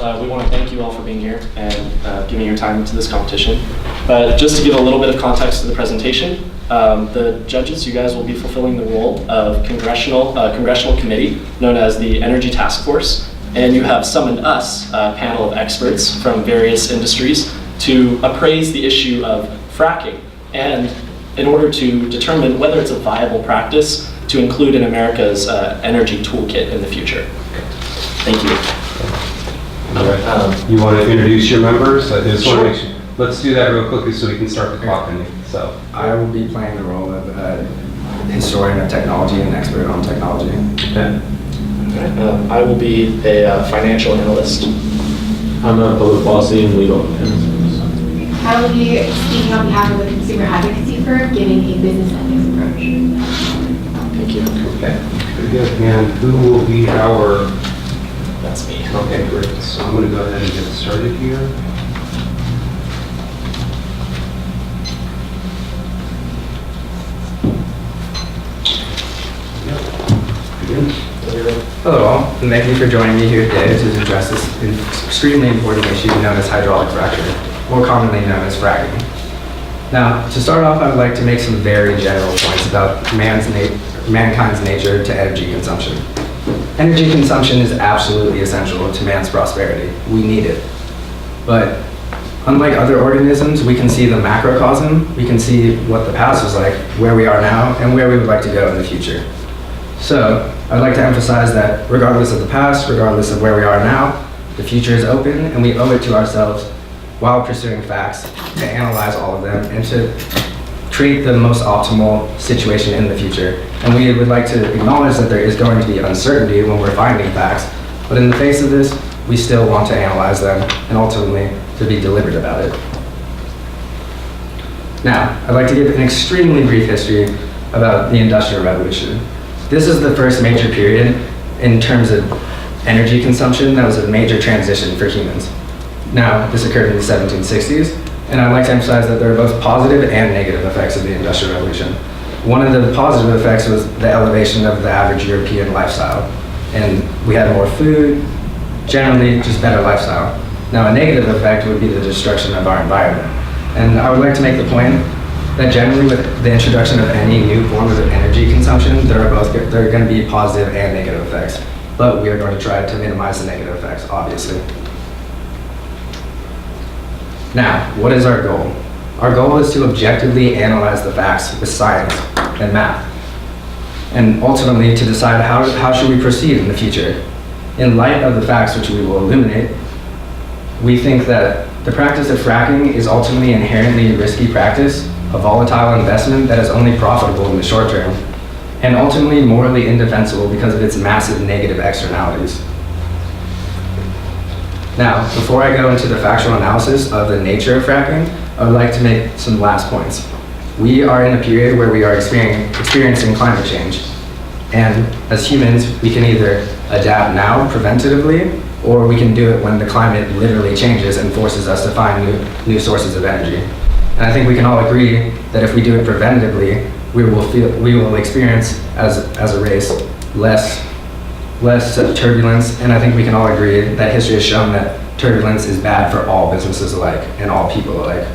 we want to thank you all for being here and giving your time to this competition. But just to give a little bit of context to the presentation, the judges, you guys will be fulfilling the role of congressional committee known as the Energy Task Force, and you have summoned us, a panel of experts from various industries, to appraise the issue of fracking, and in order to determine whether it's a viable practice to include in America's energy toolkit in the future. Thank you. All right. You want to introduce your members? I just want to Sure. make sure. Let's do that real quickly so we can start the clock. So I will be playing the role of historian of technology and expert on technology. okay. I will be a financial analyst. I'm a public policy and legal analyst. I will be speaking on behalf of the consumer advocacy firm, giving a business ethics approach. Thank you. Okay. Very good. And who will be our? That's me. Okay, great. So I'm going to go ahead and get started here. Hello all, and thank you for joining me here today to address this extremely important issue known as hydraulic fracturing, more commonly known as fracking. Now, to start off, I would like to make some very general points about mankind's nature to energy consumption. Energy consumption is absolutely essential to man's prosperity. We need it. But unlike other organisms, we can see the macrocosm, we can see what the past was like, where we are now, and where we would like to go in the future. So, I'd like to emphasize that regardless of the past, regardless of where we are now, the future is open and we owe it to ourselves while pursuing facts to analyze all of them and to create the most optimal situation in the future. And we would like to acknowledge that there is going to be uncertainty when we're finding facts, but in the face of this, we still want to analyze them and ultimately to be deliberate about it. Now, I'd like to give an extremely brief history about the Industrial Revolution. This is the first major period in terms of energy consumption that was a major transition for humans. Now, this occurred in the 1760s, and I'd like to emphasize that there are both positive and negative effects of the Industrial Revolution. One of the positive effects was the elevation of the average European lifestyle, and we had more food, generally just better lifestyle. Now, a negative effect would be the destruction of our environment. And I would like to make the point that generally with the introduction of any new form of energy consumption, there are going to be positive and negative effects. But we are going to try to minimize the negative effects, obviously. Now, what is our goal? Our goal is to objectively analyze the facts with science and math, and ultimately to decide how should we proceed in the future. In light of the facts which we will illuminate, we think that the practice of fracking is ultimately an inherently risky practice, a volatile investment that is only profitable in the short term, and ultimately morally indefensible because of its massive negative externalities. Now, before I go into the factual analysis of the nature of fracking, I would like to make some last points. We are in a period where we are experiencing climate change, and as humans, we can either adapt now preventatively, or we can do it when the climate literally changes and forces us to find new sources of energy. And I think we can all agree that if we do it preventatively, we will experience as a race less turbulence, and I think we can all agree that history has shown that turbulence is bad for all businesses alike and all people alike.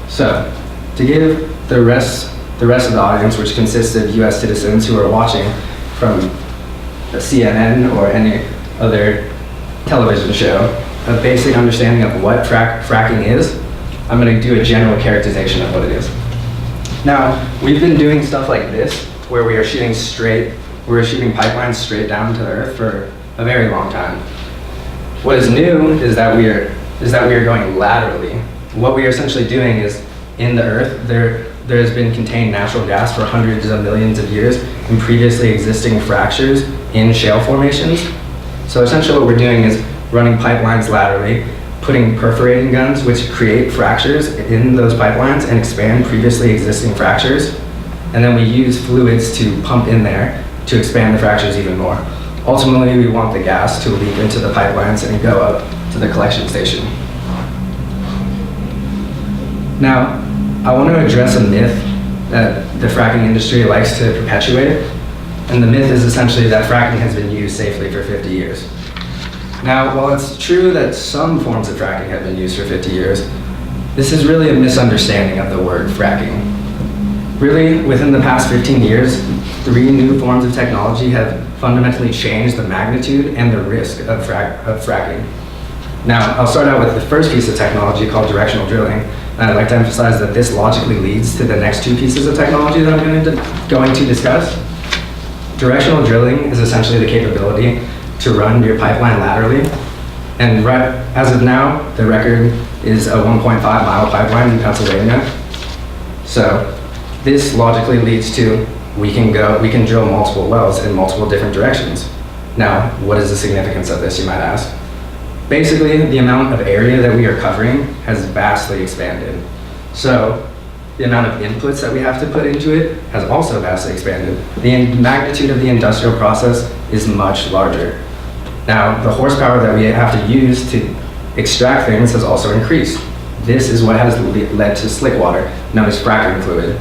So, to give the rest of the audience, which consists of US citizens who are watching from CNN or any other television show, a basic understanding of what fracking is, I'm going to do a general characterization of what it is. Now, we've been doing stuff like this, where we are shooting pipelines straight down to the earth for a very long time. What is new is that we are going laterally. What we are essentially doing is, in the earth, there has been contained natural gas for hundreds of millions of years in previously existing fractures in shale formations. So essentially what we're doing is running pipelines laterally, putting perforating guns which create fractures in those pipelines and expand previously existing fractures. And then we use fluids to pump in there to expand the fractures even more. Ultimately, we want the gas to leak into the pipelines and go up to the collection station. Now, I want to address a myth that the fracking industry likes to perpetuate. And the myth is essentially that fracking has been used safely for 50 years. Now, while it's true that some forms of fracking have been used for 50 years, this is really a misunderstanding of the word fracking. Really, within the past 15 years, 3 new forms of technology have fundamentally changed the magnitude and the risk of fracking. Now, I'll start out with the first piece of technology called directional drilling. And I'd like to emphasize that this logically leads to the next 2 pieces of technology that I'm going to discuss. Directional drilling is essentially the capability to run your pipeline laterally. And right as of now, the record is a 1.5-mile pipeline in Pennsylvania. So this logically leads to we can drill multiple wells in multiple different directions. Now, what is the significance of this, you might ask? Basically, the amount of area that we are covering has vastly expanded. So the amount of inputs that we have to put into it has also vastly expanded. The magnitude of the industrial process is much larger. Now, the horsepower that we have to use to extract things has also increased. This is what has led to slick water, known as fracking fluid.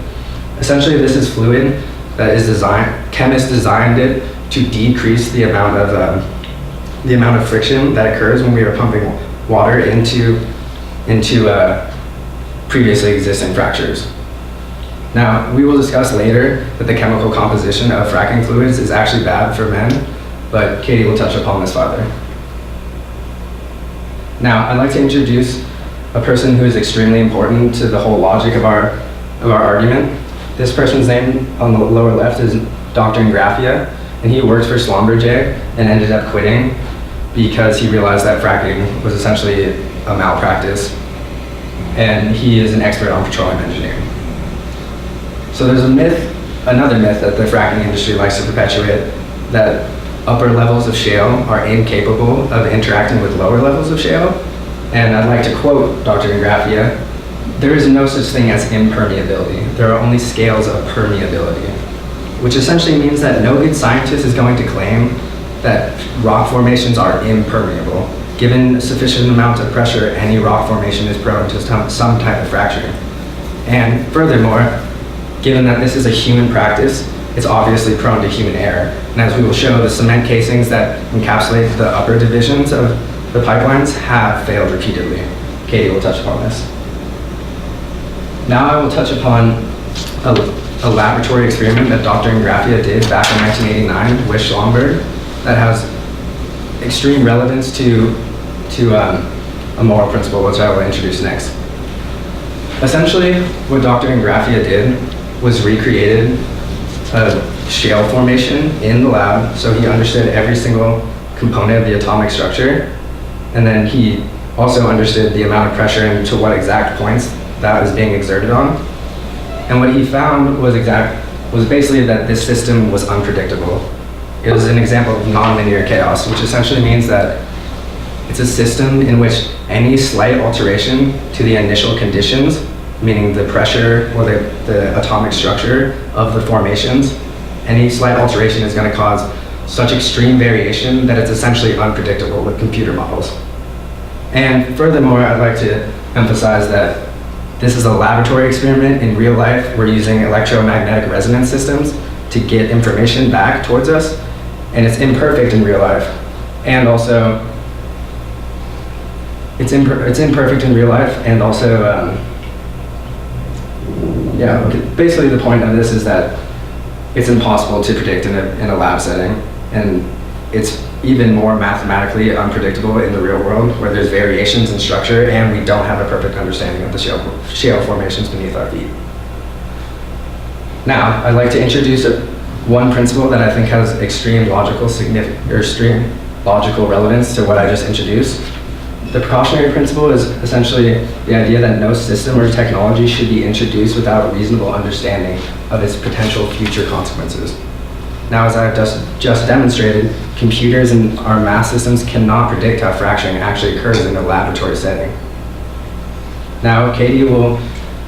Essentially, this is fluid that is chemists designed it to decrease the amount of friction that occurs when we are pumping water into previously existing fractures. Now, we will discuss later that the chemical composition of fracking fluids is actually bad for men, but Katie will touch upon this further. Now, I'd like to introduce a person who is extremely important to the whole logic of our argument. This person's name on the lower left is Dr. Ingrafia, and he worked for Schlumberger and ended up quitting because he realized that fracking was essentially a malpractice, and he is an expert on petroleum engineering. So there's another myth that the fracking industry likes to perpetuate, that upper levels of shale are incapable of interacting with lower levels of shale. And I'd like to quote Dr. Ingrafia, "There is no such thing as impermeability. There are only scales of permeability," which essentially means that no good scientist is going to claim that rock formations are impermeable. Given a sufficient amount of pressure, any rock formation is prone to some type of fracture. And furthermore, given that this is a human practice, it's obviously prone to human error. And as we will show, the cement casings that encapsulate the upper divisions of the pipelines have failed repeatedly. Katie will touch upon this. Now I will touch upon a laboratory experiment that Dr. Ingrafia did back in 1989 with Schlumberger that has extreme relevance to a moral principle, which I will introduce next. Essentially, what Dr. Ingrafia did was recreated a shale formation in the lab, so he understood every single component of the atomic structure, and then he also understood the amount of pressure and to what exact points that was being exerted on. And what he found was basically that this system was unpredictable. It was an example of nonlinear chaos, which essentially means that it's a system in which any slight alteration to the initial conditions, meaning the pressure or the atomic structure of the formations, any slight alteration is going to cause such extreme variation that it's essentially unpredictable with computer models. And furthermore, I'd like to emphasize that this is a laboratory experiment. In real life, we're using electromagnetic resonance systems to get information back towards us, and it's imperfect in real life. And also, it's imperfect in real life, and also, basically the point of this is that it's impossible to predict in a lab setting, and it's even more mathematically unpredictable in the real world, where there's variations in structure and we don't have a perfect understanding of the shale formations beneath our feet. Now, I'd like to introduce one principle that I think has extreme logical relevance to what I just introduced. The precautionary principle is essentially the idea that no system or technology should be introduced without a reasonable understanding of its potential future consequences. Now, as I've just demonstrated, computers and our math systems cannot predict how fracturing actually occurs in a laboratory setting. Now, Katie will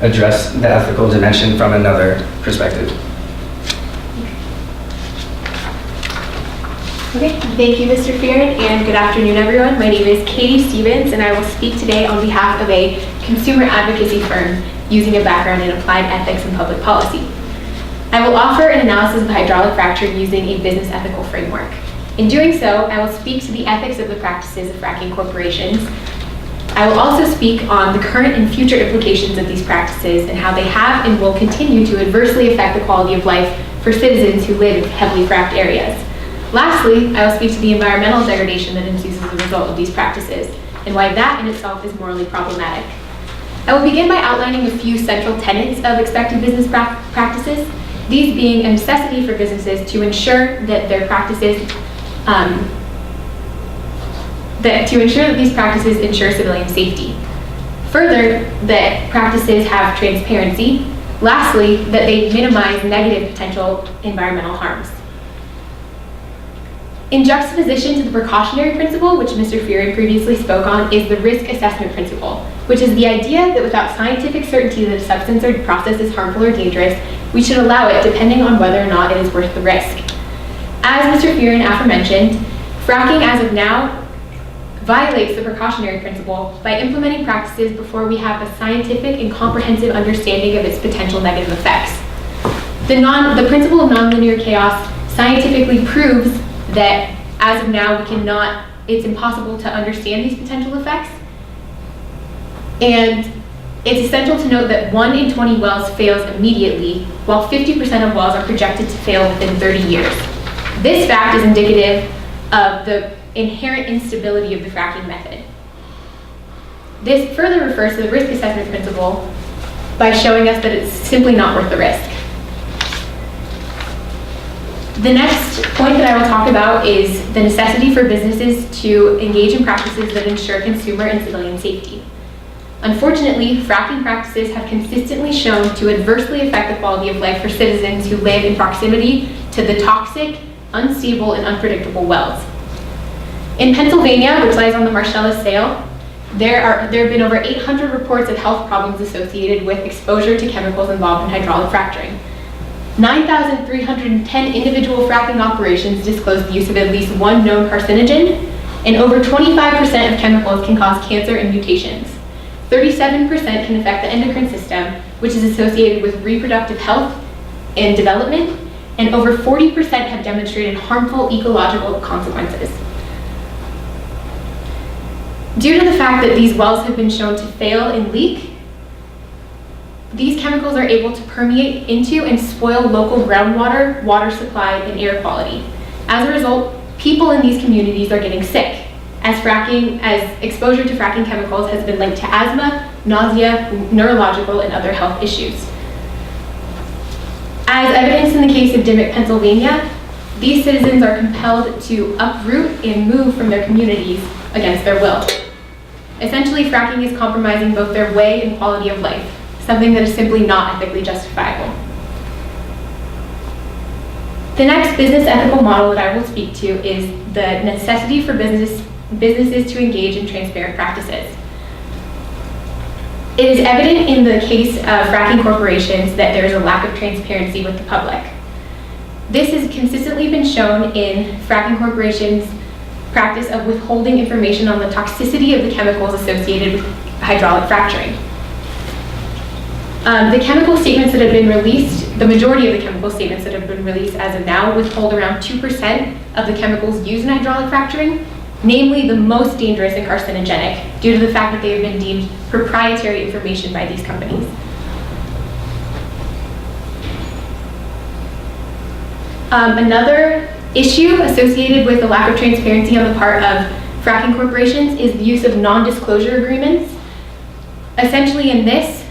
address the ethical dimension from another perspective. Okay, thank you, Mr. Fearon, and good afternoon, everyone. My name is Katie Stevens, and I will speak today on behalf of a consumer advocacy firm using a background in applied ethics and public policy. I will offer an analysis of hydraulic fracture using a business ethical framework. In doing so, I will speak to the ethics of the practices of fracking corporations. I will also speak on the current and future implications of these practices and how they have and will continue to adversely affect the quality of life for citizens who live in heavily fracked areas. Lastly, I will speak to the environmental degradation that ensues as a result of these practices and why that in itself is morally problematic. I will begin by outlining a few central tenets of expected business practices, these being a necessity for businesses to ensure that their practices that these practices ensure civilian safety. Further, that practices have transparency. Lastly, that they minimize negative potential environmental harms. In juxtaposition to the precautionary principle, which Mr. Fearon previously spoke on, is the risk assessment principle, which is the idea that without scientific certainty that a substance or process is harmful or dangerous, we should allow it depending on whether or not it is worth the risk. As Mr. Fearon aforementioned, fracking as of now violates the precautionary principle by implementing practices before we have a scientific and comprehensive understanding of its potential negative effects. The principle of nonlinear chaos scientifically proves that as of now it's impossible to understand these potential effects. And it's essential to note that 1 in 20 wells fails immediately, while 50% of wells are projected to fail within 30 years. This fact is indicative of the inherent instability of the fracking method. This further refers to the risk assessment principle by showing us that it's simply not worth the risk. The next point that I will talk about is the necessity for businesses to engage in practices that ensure consumer and civilian safety. Unfortunately, fracking practices have consistently shown to adversely affect the quality of life for citizens who live in proximity to the toxic, unstable, and unpredictable wells. In Pennsylvania, which lies on the Marcellus Shale, there have been over 800 reports of health problems associated with exposure to chemicals involved in hydraulic fracturing. 9,310 individual fracking operations disclose the use of at least one known carcinogen, and over 25% of chemicals can cause cancer and mutations. 37% can affect the endocrine system, which is associated with reproductive health and development, and over 40% have demonstrated harmful ecological consequences. Due to the fact that these wells have been shown to fail and leak, these chemicals are able to permeate into and spoil local groundwater, water supply, and air quality. As a result, people in these communities are getting sick, as exposure to fracking chemicals has been linked to asthma, nausea, neurological, and other health issues. As evidenced in the case of Dimmock, Pennsylvania, these citizens are compelled to uproot and move from their communities against their will. Essentially, fracking is compromising both their way and quality of life, something that is simply not ethically justifiable. The next business ethical model that I will speak to is the necessity for businesses to engage in transparent practices. It is evident in the case of fracking corporations that there is a lack of transparency with the public. This has consistently been shown in fracking corporations' practice of withholding information on the toxicity of the chemicals associated with hydraulic fracturing. The chemical statements that have been released, the majority of the chemical statements that have been released as of now withhold around 2% of the chemicals used in hydraulic fracturing, namely the most dangerous and carcinogenic, due to the fact that they have been deemed proprietary information by these companies. Another issue associated with the lack of transparency on the part of fracking corporations is the use of non-disclosure agreements. Essentially in this,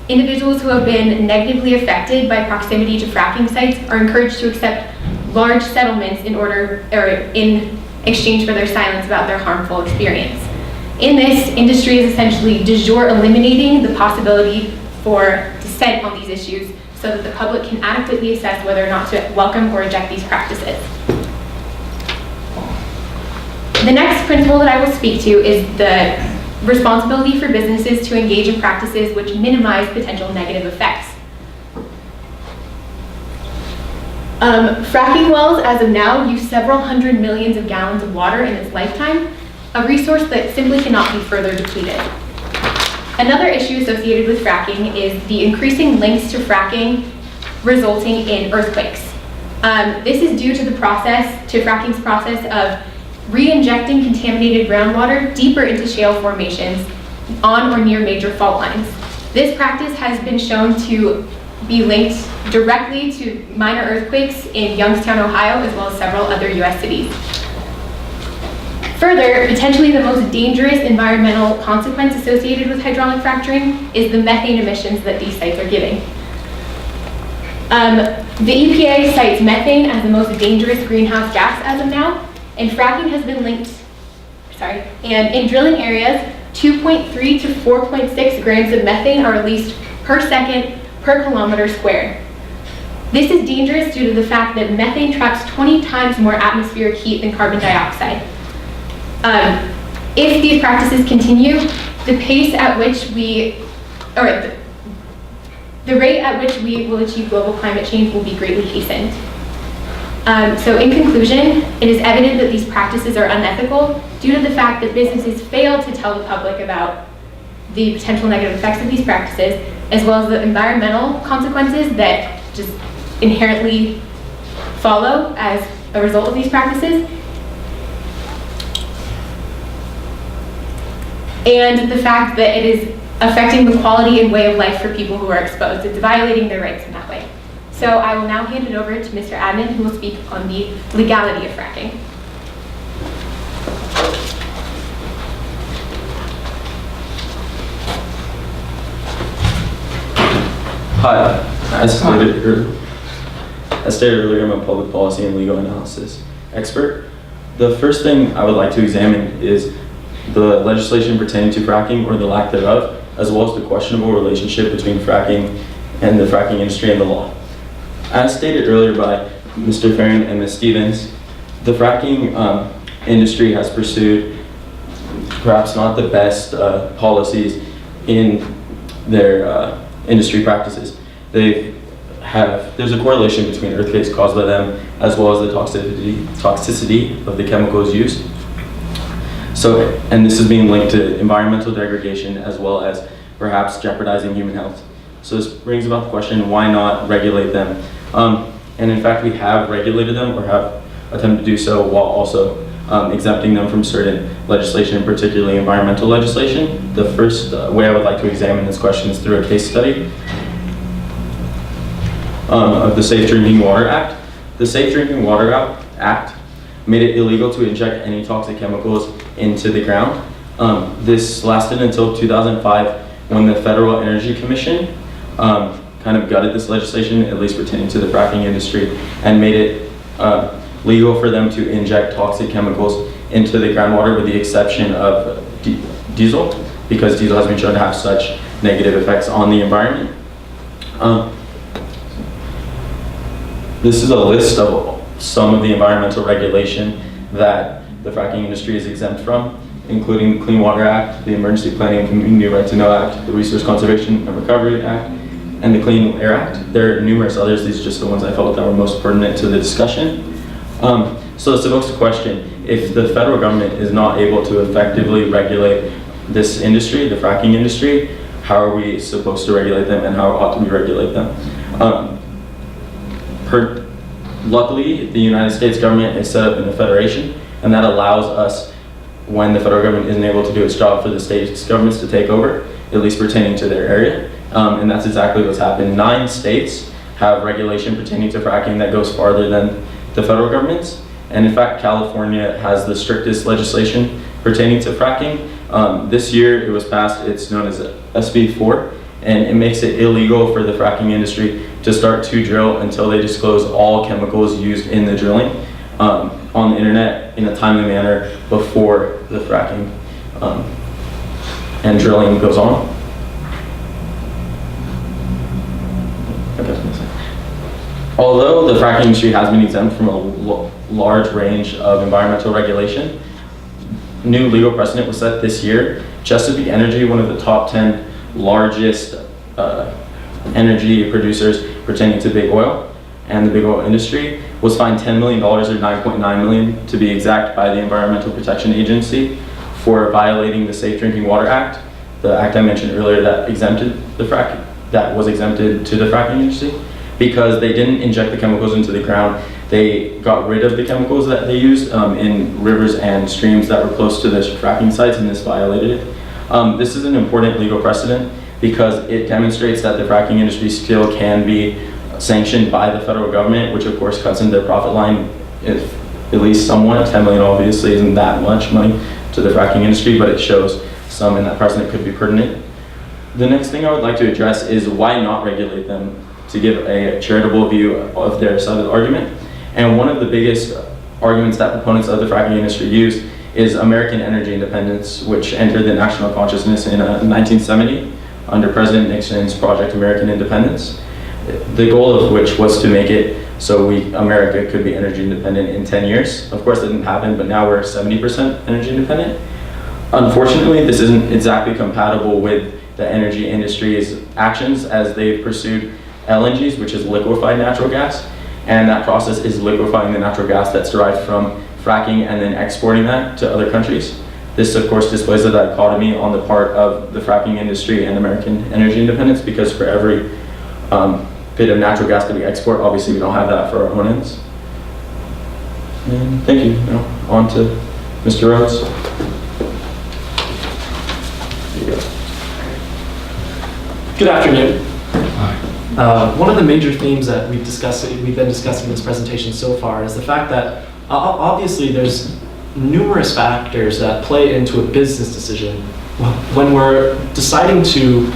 individuals who have been negatively affected by proximity to fracking sites are encouraged to accept large settlements in exchange for their silence about their harmful experience. In this, industry is essentially de jure eliminating the possibility for dissent on these issues so that the public can adequately assess whether or not to welcome or reject these practices. The next principle that I will speak to is the responsibility for businesses to engage in practices which minimize potential negative effects. Fracking wells, as of now, use several hundred millions of gallons of water in its lifetime, a resource that simply cannot be further depleted. Another issue associated with fracking is the increasing links to fracking resulting in earthquakes. This is due to fracking's process of re-injecting contaminated groundwater deeper into shale formations on or near major fault lines. This practice has been shown to be linked directly to minor earthquakes in Youngstown, Ohio, as well as several other US cities. Further, potentially the most dangerous environmental consequence associated with hydraulic fracturing is the methane emissions that these sites are giving. The EPA cites methane as the most dangerous greenhouse gas as of now, and fracking has been linked, and in drilling areas, 2.3 to 4.6 grams of methane are released per second per kilometer squared. This is dangerous due to the fact that methane traps 20 times more atmospheric heat than carbon dioxide. If these practices continue, the pace at which the rate at which we will achieve global climate change will be greatly hastened. So in conclusion, it is evident that these practices are unethical due to the fact that businesses fail to tell the public about the potential negative effects of these practices, as well as the environmental consequences that just inherently follow as a result of these practices. And the fact that it is affecting the quality and way of life for people who are exposed. It's violating their rights in that way. So I will now hand it over to Mr. Adnan, who will speak on the legality of fracking. Hi, as stated earlier, I'm a public policy and legal analysis expert. The first thing I would like to examine is the legislation pertaining to fracking or the lack thereof, as well as the questionable relationship between fracking and the fracking industry and the law. As stated earlier by Mr. Farron and Ms. Stevens, the fracking industry has pursued perhaps not the best policies in their industry practices. There's a correlation between earthquakes caused by them as well as the toxicity of the chemicals used. So, and this is being linked to environmental degradation as well as perhaps jeopardizing human health. So this brings about the question, why not regulate them? And in fact, we have regulated them or have attempted to do so while also exempting them from certain legislation, particularly environmental legislation. The first way I would like to examine this question is through a case study of the Safe Drinking Water Act. The Safe Drinking Water Act made it illegal to inject any toxic chemicals into the ground. This lasted until 2005 when the Federal Energy Commission kind of gutted this legislation, at least pertaining to the fracking industry, and made it legal for them to inject toxic chemicals into the groundwater with the exception of diesel, because diesel has been shown to have such negative effects on the environment. This is a list of some of the environmental regulation that the fracking industry is exempt from, including the Clean Water Act, the Emergency Planning and Community Right to Know Act, the Resource Conservation and Recovery Act, and the Clean Air Act. There are numerous others. These are just the ones I felt that were most pertinent to the discussion. So this evokes the question, if the federal government is not able to effectively regulate this industry, the fracking industry, how are we supposed to regulate them and how ought we regulate them? Luckily, the United States government is set up in a federation, and that allows us, when the federal government isn't able to do its job, for the state governments to take over, at least pertaining to their area. And that's exactly what's happened. 9 states have regulation pertaining to fracking that goes farther than the federal government's. And in fact, California has the strictest legislation pertaining to fracking. This year it was passed, it's known as SB 4, and it makes it illegal for the fracking industry to start to drill until they disclose all chemicals used in the drilling on the internet in a timely manner before the fracking and drilling goes on. Although the fracking industry has been exempt from a large range of environmental regulation, new legal precedent was set this year. Chesapeake Energy, one of the top 10 largest energy producers pertaining to big oil and the big oil industry, was fined $10 million or $9.9 million to be exact by the Environmental Protection Agency for violating the Safe Drinking Water Act, the act I mentioned earlier that exempted the fracking, that was exempted to the fracking industry, because they didn't inject the chemicals into the ground they got rid of the chemicals that they used in rivers and streams that were close to the fracking sites, and this violated it. This is an important legal precedent because it demonstrates that the fracking industry still can be sanctioned by the federal government, which of course cuts into their profit line, if at least somewhat. 10 million obviously isn't that much money to the fracking industry, but it shows some, and that precedent could be pertinent. The next thing I would like to address is why not regulate them, to give a charitable view of their side of the argument. And one of the biggest arguments that proponents of the fracking industry use is American energy independence, which entered the national consciousness in 1970 under President Nixon's Project American Independence. The goal of which was to make it so America could be energy independent in 10 years. Of course, that didn't happen, but now we're 70% energy independent. Unfortunately, this isn't exactly compatible with the energy industry's actions, as they've pursued LNGs, which is liquefied natural gas, and that process is liquefying the natural gas that's derived from fracking and then exporting that to other countries. This, of course, displays a dichotomy on the part of the fracking industry and American energy independence, because for every bit of natural gas that we export, obviously we don't have that for our own ends. And thank you. Now, on to Mr. Rhodes. Good afternoon. One of the major themes that we've been discussing in this presentation so far is the fact that obviously there's numerous factors that play into a business decision when we're deciding to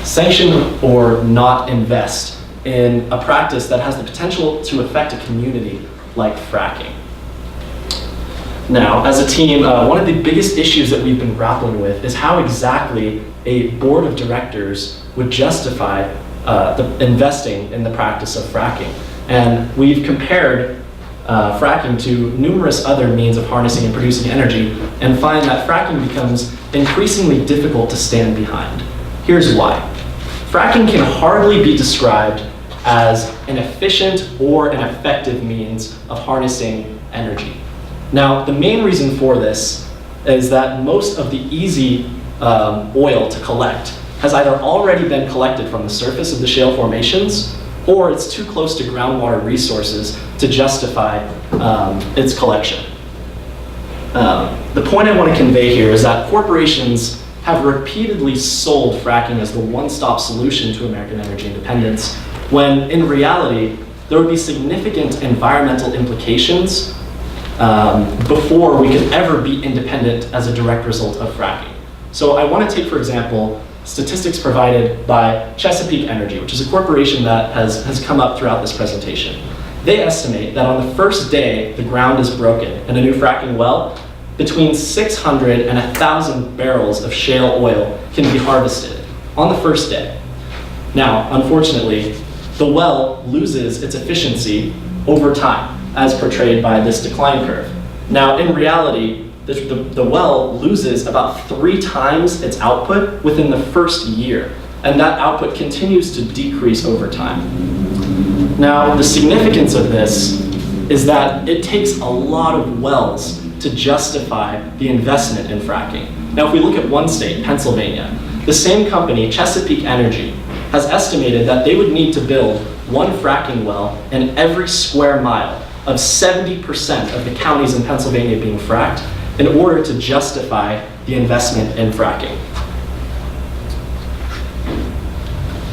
sanction or not invest in a practice that has the potential to affect a community like fracking. Now, as a team, one of the biggest issues that we've been grappling with is how exactly a board of directors would justify investing in the practice of fracking. And we've compared fracking to numerous other means of harnessing and producing energy, and find that fracking becomes increasingly difficult to stand behind. Here's why. Fracking can hardly be described as an efficient or an effective means of harnessing energy. Now, the main reason for this is that most of the easy oil to collect has either already been collected from the surface of the shale formations, or it's too close to groundwater resources to justify its collection. The point I want to convey here is that corporations have repeatedly sold fracking as the one-stop solution to American energy independence, when in reality, there would be significant environmental implications before we could ever be independent as a direct result of fracking. So I want to take, for example, statistics provided by Chesapeake Energy, which is a corporation that has come up throughout this presentation. They estimate that on the first day the ground is broken in a new fracking well, between 600 and 1,000 barrels of shale oil can be harvested on the first day. Now, unfortunately, the well loses its efficiency over time, as portrayed by this decline curve. Now, in reality, the well loses about 3 times its output within the first year, and that output continues to decrease over time. Now, the significance of this is that it takes a lot of wells to justify the investment in fracking. Now, if we look at one state, Pennsylvania, the same company, Chesapeake Energy, has estimated that they would need to build one fracking well in every square mile of 70% of the counties in Pennsylvania being fracked in order to justify the investment in fracking.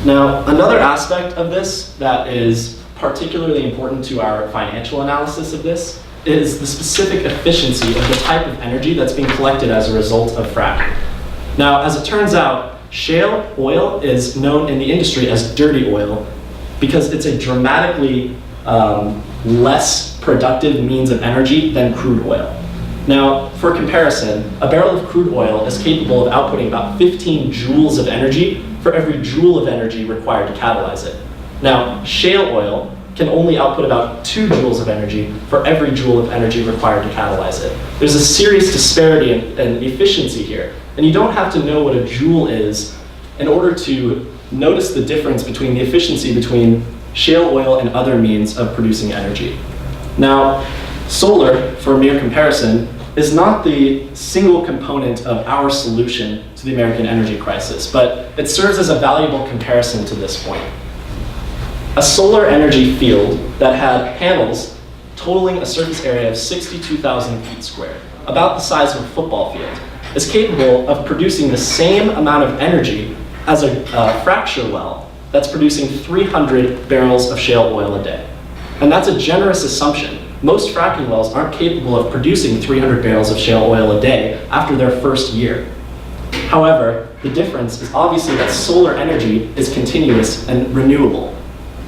Now, another aspect of this that is particularly important to our financial analysis of this is the specific efficiency of the type of energy that's being collected as a result of fracking. Now, as it turns out, shale oil is known in the industry as dirty oil because it's a dramatically less productive means of energy than crude oil. Now, for comparison, a barrel of crude oil is capable of outputting about 15 joules of energy for every joule of energy required to catalyze it. Now, shale oil can only output about 2 joules of energy for every joule of energy required to catalyze it. There's a serious disparity in efficiency here, and you don't have to know what a joule is in order to notice the difference between the efficiency between shale oil and other means of producing energy. Now, solar, for mere comparison, is not the single component of our solution to the American energy crisis, but it serves as a valuable comparison to this point. A solar energy field that had panels totaling a surface area of 62,000 feet squared, about the size of a football field, is capable of producing the same amount of energy as a fracture well that's producing 300 barrels of shale oil a day. And that's a generous assumption. Most fracking wells aren't capable of producing 300 barrels of shale oil a day after their first year. However, the difference is obviously that solar energy is continuous and renewable,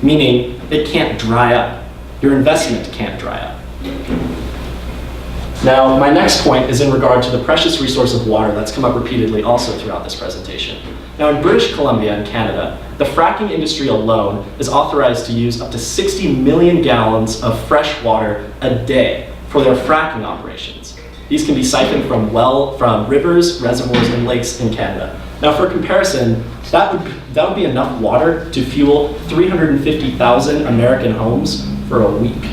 meaning it can't dry up. Your investment can't dry up. Now, my next point is in regard to the precious resource of water that's come up repeatedly also throughout this presentation. Now, in British Columbia and Canada, the fracking industry alone is authorized to use up to 60 million gallons of fresh water a day for their fracking operations. These can be siphoned from rivers, reservoirs, and lakes in Canada. Now, for comparison, that would be enough water to fuel 350,000 American homes for a week.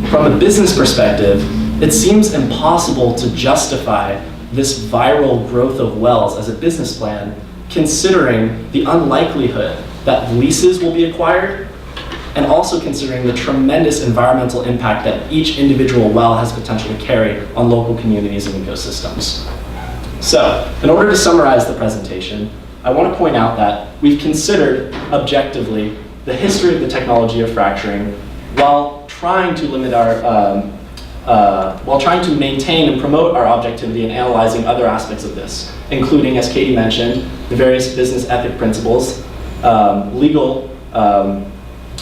From a business perspective, it seems impossible to justify this viral growth of wells as a business plan, considering the unlikelihood that leases will be acquired, and also considering the tremendous environmental impact that each individual well has potential to carry on local communities and ecosystems. So, in order to summarize the presentation, I want to point out that we've considered objectively the history of the technology of fracturing while trying to limit while trying to maintain and promote our objectivity in analyzing other aspects of this, including, as Katie mentioned, the various business ethic principles, legal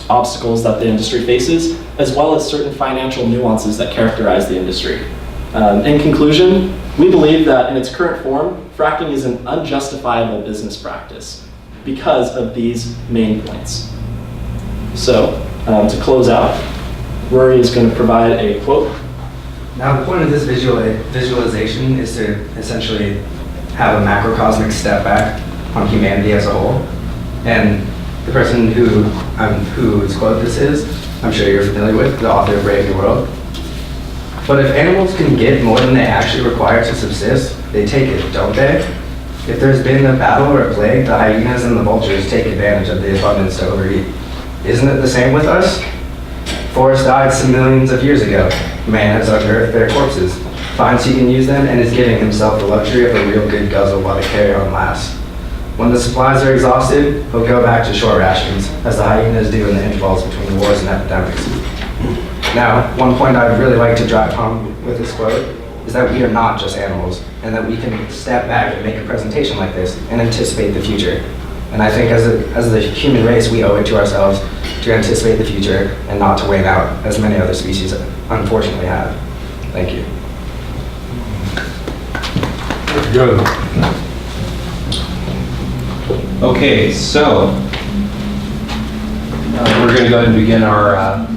obstacles that the industry faces, as well as certain financial nuances that characterize the industry. In conclusion, we believe that in its current form, fracking is an unjustifiable business practice because of these main points. So, to close out, Rory is going to provide a quote. Now, the point of this visualization is to essentially have a macrocosmic step back on humanity as a whole. And the person whose quote this is, I'm sure you're familiar with, the author of Brave New World. But if animals can get more than they actually require to subsist, they take it, don't they? If there's been a battle or a plague, the hyenas and the vultures take advantage of the abundance to overeat. Isn't it the same with us? Forests died some millions of years ago. Man has unearthed their corpses, finds he can use them, and is giving himself the luxury of a real good guzzle while the carry-on lasts. When the supplies are exhausted, he'll go back to short rations, as the hyenas do in the intervals between wars and epidemics. Now, one point I'd really like to drive home with this quote is that we are not just animals, and that we can step back and make a presentation like this and anticipate the future. And I think as the human race, we owe it to ourselves to anticipate the future and not to wait out, as many other species unfortunately have. Thank you. Good. Okay, so we're going to go ahead and begin our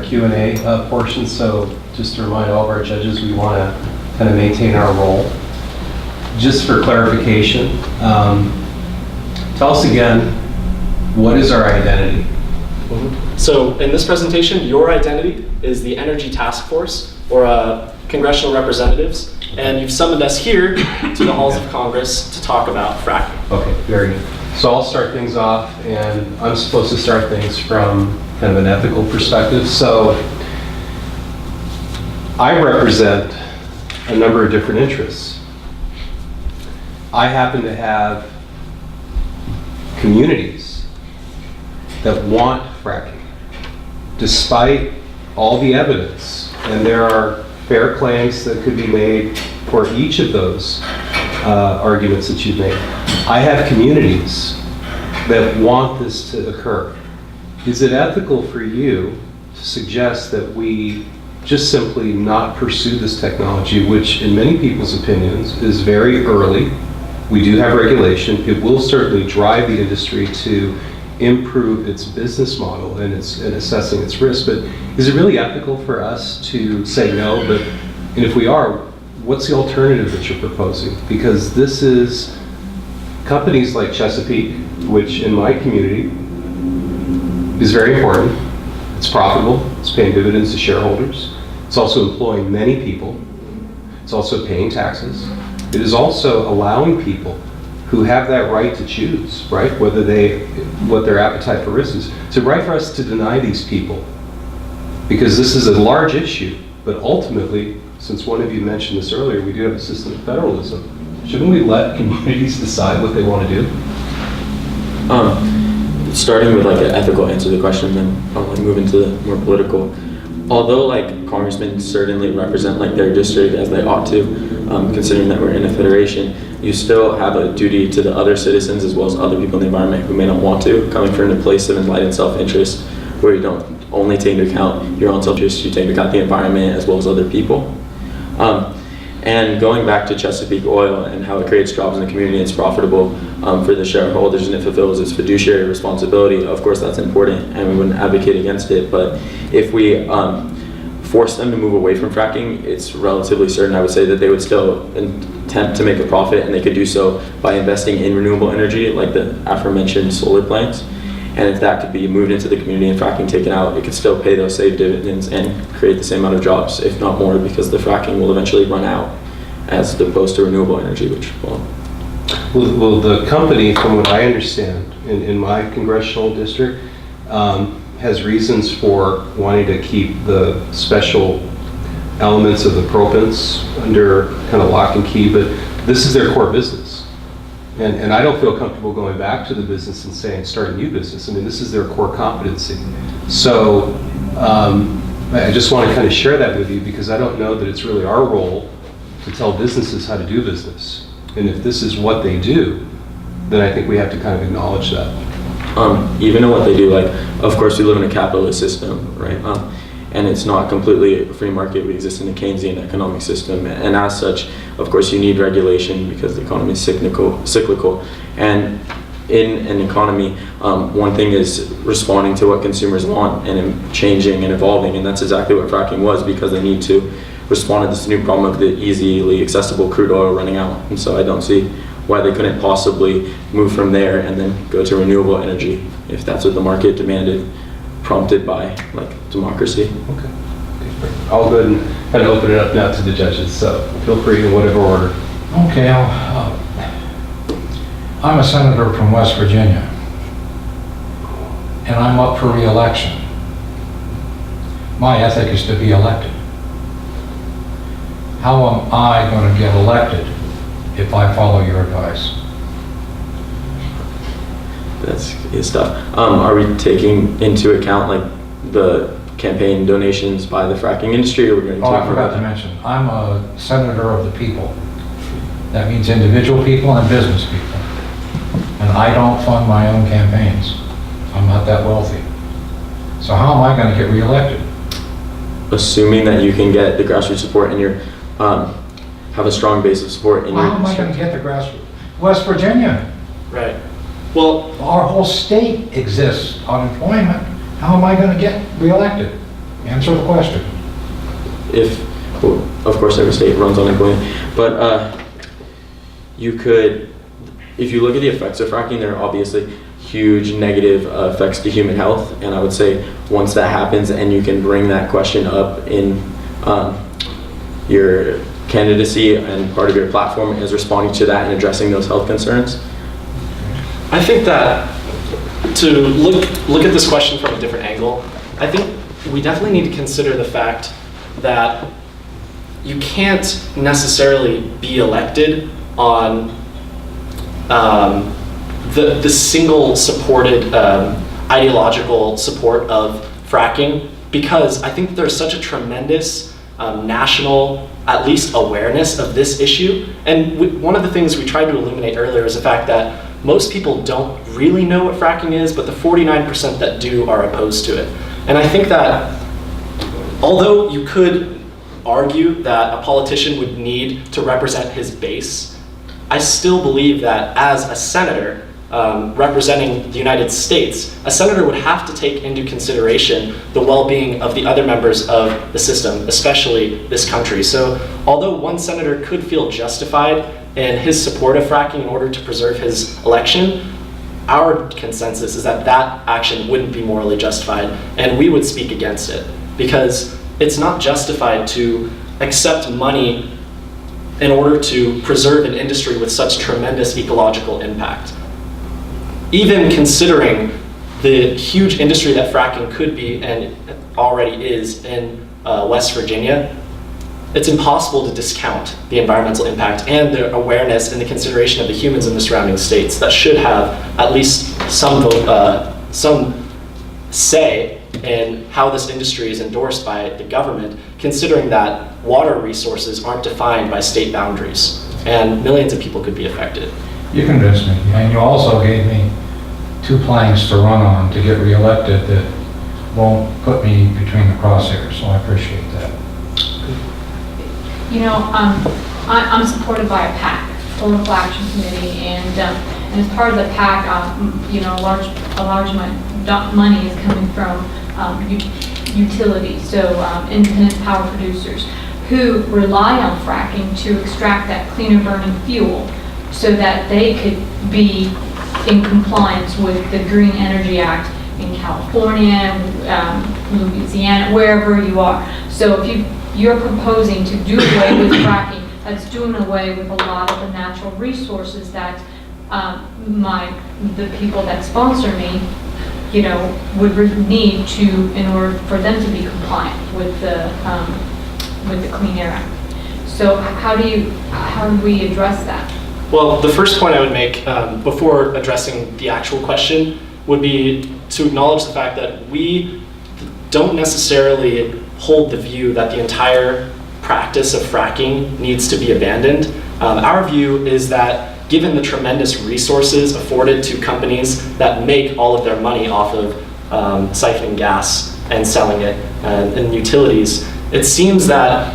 Q&A portion. So just to remind all of our judges, we want to kind of maintain our role. Just for clarification, tell us again, what is our identity? So in this presentation, your identity is the Energy Task Force, or congressional representatives, and you've summoned us here to the halls of Congress to talk about fracking. Okay, very good. So I'll start things off, and I'm supposed to start things from kind of an ethical perspective. So I represent a number of different interests. I happen to have communities that want fracking, despite all the evidence, and there are fair claims that could be made for each of those arguments that you've made. I have communities that want this to occur. Is it ethical for you to suggest that we just simply not pursue this technology, which in many people's opinions is very early? We do have regulation. It will certainly drive the industry to improve its business model and assessing its risk. But is it really ethical for us to say no? And if we are, what's the alternative that you're proposing? Because this is companies like Chesapeake, which in my community is very important. It's profitable. It's paying dividends to shareholders. It's also employing many people. It's also paying taxes. It is also allowing people who have that right to choose, right, what their appetite for risk is. Is it right for us to deny these people Because this is a large issue, but ultimately, since one of you mentioned this earlier, we do have a system of federalism. Shouldn't we let communities decide what they want to do? Starting with like an ethical answer to the question, then I'll like move into the more political. Although like congressmen certainly represent like their district as they ought to, considering that we're in a federation, you still have a duty to the other citizens as well as other people in the environment who may not want to, coming from a place of enlightened self-interest, where you don't only take into account your own self-interest, you take into account the environment as well as other people. And going back to Chesapeake Oil and how it creates jobs in the community, it's profitable for the shareholders and it fulfills its fiduciary responsibility. Of course, that's important and we wouldn't advocate against it. But if we force them to move away from fracking, it's relatively certain, I would say, that they would still attempt to make a profit, and they could do so by investing in renewable energy, like the aforementioned solar plants. And if that could be moved into the community and fracking taken out, it could still pay those saved dividends and create the same amount of jobs, if not more, because the fracking will eventually run out as opposed to renewable energy, which Well, the company, from what I understand, in my congressional district, has reasons for wanting to keep the special elements of the propants under kind of lock and key, but this is their core business. And I don't feel comfortable going back to the business and saying, start a new business. I mean, this is their core competency. So I just want to kind of share that with you, because I don't know that it's really our role to tell businesses how to do business. And if this is what they do, then I think we have to kind of acknowledge that. Even in what they do, like, of course we live in a capitalist system, right? And it's not completely a free market. We exist in a Keynesian economic system, and as such, of course, you need regulation because the economy is cyclical. And in an economy, one thing is responding to what consumers want and changing and evolving, and that's exactly what fracking was, because they need to respond to this new problem of the easily accessible crude oil running out. And so I don't see why they couldn't possibly move from there and then go to renewable energy if that's what the market demanded, prompted by like democracy. Okay. I'll go ahead and kind of open it up now to the judges, so feel free in whatever order. Okay, I'm a senator from West Virginia, and I'm up for re-election. My ethic is to be elected. How am I going to get elected if I follow your advice? That's his stuff. Are we taking into account like the campaign donations by the fracking industry, or we're going to Oh, I forgot to mention, I'm a senator of the people. That means individual people and business people. And I don't fund my own campaigns. I'm not that wealthy. So how am I going to get reelected? Assuming that you can get the grassroots support and you're have a strong base of support in your How am I going to get the grassroots? West Virginia, Right. Well, our whole state exists on employment. How am I going to get reelected? Answer the question. Well, of course every state runs on employment, but you could, if you look at the effects of fracking, there are obviously huge negative effects to human health, and I would say once that happens and you can bring that question up in your candidacy and part of your platform is responding to that and addressing those health concerns. I think that to look at this question from a different angle, I think we definitely need to consider the fact that you can't necessarily be elected on the single supported ideological support of fracking, because I think there's such a tremendous national, at least, awareness of this issue. And one of the things we tried to illuminate earlier is the fact that most people don't really know what fracking is, but the 49% that do are opposed to it. And I think that although you could argue that a politician would need to represent his base, I still believe that as a senator representing the United States, a senator would have to take into consideration the well-being of the other members of the system, especially this country. So although one senator could feel justified in his support of fracking in order to preserve his election, our consensus is that that action wouldn't be morally justified, and we would speak against it, because it's not justified to accept money in order to preserve an industry with such tremendous ecological impact. Even considering the huge industry that fracking could be and already is in West Virginia, it's impossible to discount the environmental impact and the awareness and the consideration of the humans in the surrounding states that should have at least some say in how this industry is endorsed by the government, considering that water resources aren't defined by state boundaries and millions of people could be affected. You convinced me, and you also gave me 2 planks to run on to get reelected that won't put me between the crosshairs, so I appreciate that. You know, I'm supported by a PAC, Political Action Committee, and as part of the PAC, you know, a large amount of money is coming from utilities, so independent power producers who rely on fracking to extract that cleaner burning fuel so that they could be in compliance with the Green Energy Act in California, Louisiana, wherever you are. So if you're proposing to do away with fracking, that's doing away with a lot of the natural resources that the people that sponsor me, you know, would need to, in order for them to be compliant with the Clean Air Act. So how do we address that? Well, the first point I would make before addressing the actual question would be to acknowledge the fact that we don't necessarily hold the view that the entire practice of fracking needs to be abandoned. Our view is that given the tremendous resources afforded to companies that make all of their money off of siphoning gas and selling it in utilities, it seems that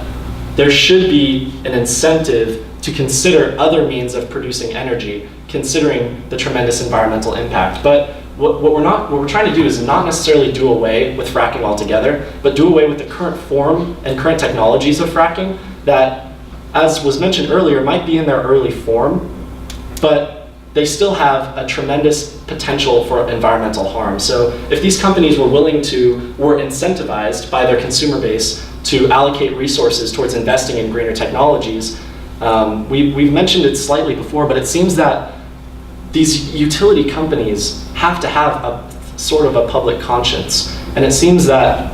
there should be an incentive to consider other means of producing energy, considering the tremendous environmental impact. But what we're trying to do is not necessarily do away with fracking altogether, but do away with the current form and current technologies of fracking that, as was mentioned earlier, might be in their early form, but they still have a tremendous potential for environmental harm. So if these companies were incentivized by their consumer base to allocate resources towards investing in greener technologies, we've mentioned it slightly before, but it seems that these utility companies have to have a sort of a public conscience. And it seems that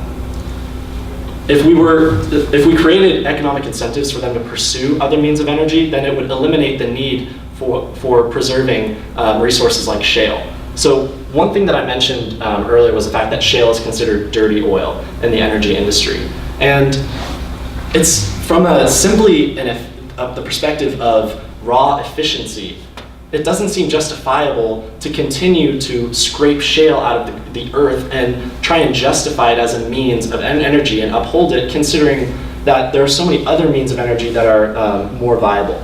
if we created economic incentives for them to pursue other means of energy, then it would eliminate the need for preserving resources like shale. So one thing that I mentioned earlier was the fact that shale is considered dirty oil in the energy industry. And it's from the perspective of raw efficiency, it doesn't seem justifiable to continue to scrape shale out of the earth and try and justify it as a means of energy and uphold it, considering that there are so many other means of energy that are more viable.